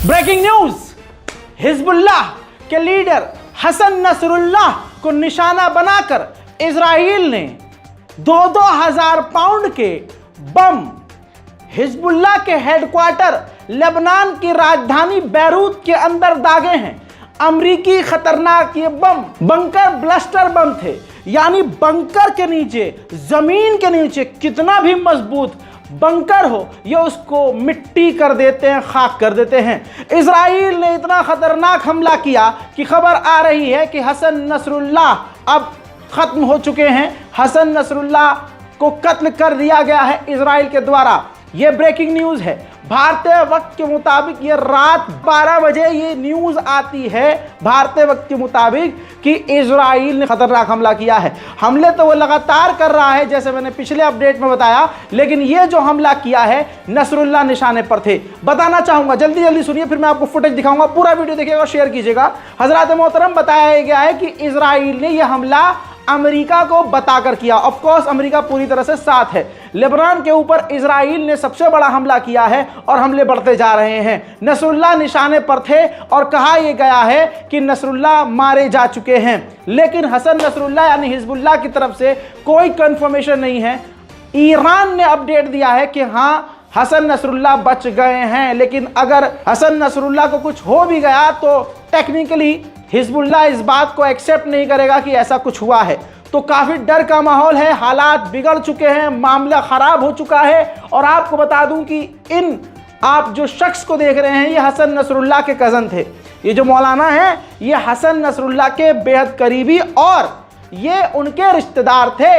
Breaking news, Hezbollah के leader Hasan Nasrallah को निशाना बनाकर इजराइल ने 2-2 हजार पाउंड के बम हिजबुल्लाह के हेडक्वार्टर लेबनान की राजधानी बैरूत के अंदर दागे हैं। अमरीकी खतरनाक ये बम बंकर ब्लास्टर बम थे, यानी बंकर के नीचे, जमीन के नीचे कितना भी मजबूत बंकर हो, ये उसको मिट्टी कर देते हैं, खाक कर देते हैं। इजराइल ने इतना खतरनाक हमला किया कि खबर आ रही है कि हसन नसरुल्लाह अब खत्म हो चुके हैं। हसन नसरुल्लाह को कत्ल कर दिया गया है इजराइल के द्वारा। यह ब्रेकिंग न्यूज है। भारतीय वक्त के मुताबिक ये रात 12 बजे ये न्यूज आती है भारतीय वक्त के मुताबिक कि इजराइल ने खतरनाक हमला किया है। हमले तो वो लगातार कर रहा है, जैसे मैंने पिछले अपडेट में बताया, लेकिन ये जो हमला किया है नसरुल्लाह निशाने पर थे। बताना चाहूंगा, जल्दी जल्दी सुनिए, फिर मैं आपको फुटेज दिखाऊंगा। पूरा वीडियो देखिएगा, शेयर कीजिएगा। हजरत मोहतरम, बताया गया है कि इजराइल ने यह हमला अमेरिका को बताकर किया। ऑफ कोर्स अमेरिका पूरी तरह से साथ है। लेबनान के ऊपर इजराइल ने सबसे बड़ा हमला किया है और हमले बढ़ते जा रहे हैं। नसरुल्लाह निशाने पर थे और कहा यह गया है कि नसरुल्लाह मारे जा चुके हैं, लेकिन हसन नसरुल्लाह यानी हिजबुल्लाह की तरफ से कोई कंफर्मेशन नहीं है। ईरान ने अपडेट दिया है कि हाँ, हसन नसरुल्लाह बच गए हैं, लेकिन अगर हसन नसरुल्लाह को कुछ हो भी गया तो टेक्निकली हिजबुल्लाह इस बात को एक्सेप्ट नहीं करेगा कि ऐसा कुछ हुआ है। तो काफ़ी डर का माहौल है, हालात बिगड़ चुके हैं, मामला ख़राब हो चुका है। और आपको बता दूं कि आप जो शख्स को देख रहे हैं ये हसन नसरुल्लाह के कज़न थे। ये जो मौलाना हैं ये हसन नसरुल्लाह के बेहद करीबी और ये उनके रिश्तेदार थे।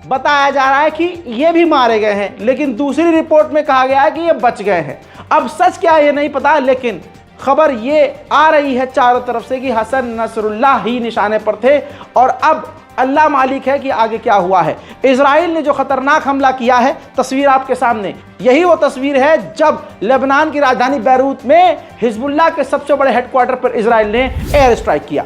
बताया जा रहा है कि ये भी मारे गए हैं, लेकिन दूसरी रिपोर्ट में कहा गया है कि ये बच गए हैं। अब सच क्या है ये नहीं पता, लेकिन खबर ये आ रही है चारों तरफ से कि हसन नसरुल्लाह ही निशाने पर थे। और अब अल्लाह मालिक है कि आगे क्या हुआ है। इजराइल ने जो खतरनाक हमला किया है, तस्वीर आपके सामने, यही वो तस्वीर है जब लेबनान की राजधानी बैरूत में हिजबुल्लाह के सबसे बड़े हेडक्वार्टर पर इजराइल ने एयर स्ट्राइक किया।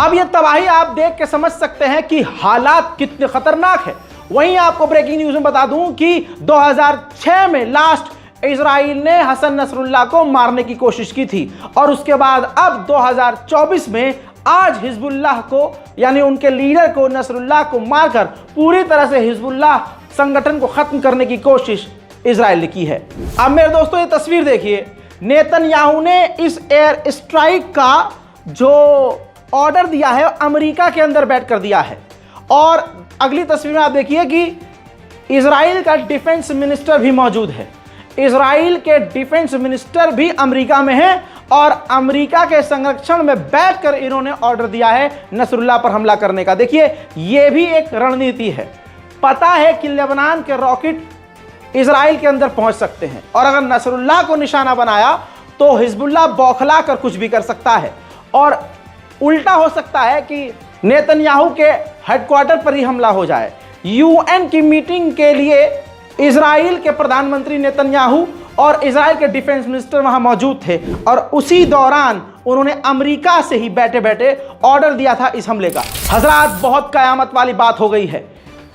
अब ये तबाही आप देख के समझ सकते हैं कि हालात कितने खतरनाक है। वहीं आपको ब्रेकिंग न्यूज में बता दूं कि 2006 में लास्ट इजराइल ने हसन नसरुल्लाह को मारने की कोशिश की थी और उसके बाद अब 2024 में आज हिजबुल्लाह को यानी उनके लीडर को नसरुल्लाह को मारकर पूरी तरह से हिजबुल्लाह संगठन को खत्म करने की कोशिश इजराइल ने की है। अब मेरे दोस्तों ये तस्वीर देखिए, नेतन्याहू ने इस एयर स्ट्राइक का जो ऑर्डर दिया है अमेरिका के अंदर बैठ कर दिया है। और अगली तस्वीर में आप देखिए कि इजराइल का डिफेंस मिनिस्टर भी मौजूद है। इजराइल के डिफेंस मिनिस्टर भी अमेरिका में हैं और अमेरिका के संरक्षण में बैठकर इन्होंने ऑर्डर दिया है नसरुल्लाह पर हमला करने का। देखिए ये भी एक रणनीति है। पता है कि लेबनान के रॉकेट इजराइल के अंदर पहुंच सकते हैं। और अगर नसरुल्लाह को निशाना बनाया तो हिजबुल्लाह बौखला कर कुछ भी कर सकता है। और उल्टा हो सकता है कि नेतन्याहू के हेडक्वार्टर पर ही हमला हो जाए। यूएन की मीटिंग के लिए इजराइल के प्रधानमंत्री नेतन्याहू और इजराइल के डिफेंस मिनिस्टर वहां मौजूद थे और उसी दौरान उन्होंने अमेरिका से ही बैठे बैठे ऑर्डर दिया था इस हमले का। हजरात, बहुत कयामत वाली बात हो गई है।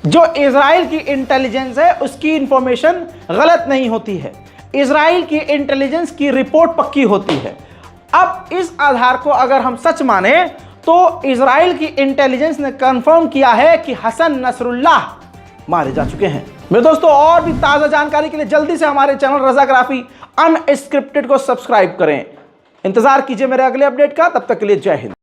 जो इजराइल की इंटेलिजेंस है उसकी इंफॉर्मेशन गलत नहीं होती है, इजराइल की इंटेलिजेंस की रिपोर्ट पक्की होती है। अब इस आधार को अगर हम सच माने तो इजराइल की इंटेलिजेंस ने कंफर्म किया है कि हसन नसरुल्लाह मारे जा चुके हैं। मेरे दोस्तों, और भी ताज़ा जानकारी के लिए जल्दी से हमारे चैनल रज़ाग्राफी अनस्क्रिप्टेड को सब्सक्राइब करें। इंतजार कीजिए मेरे अगले अपडेट का। तब तक के लिए जय हिंद।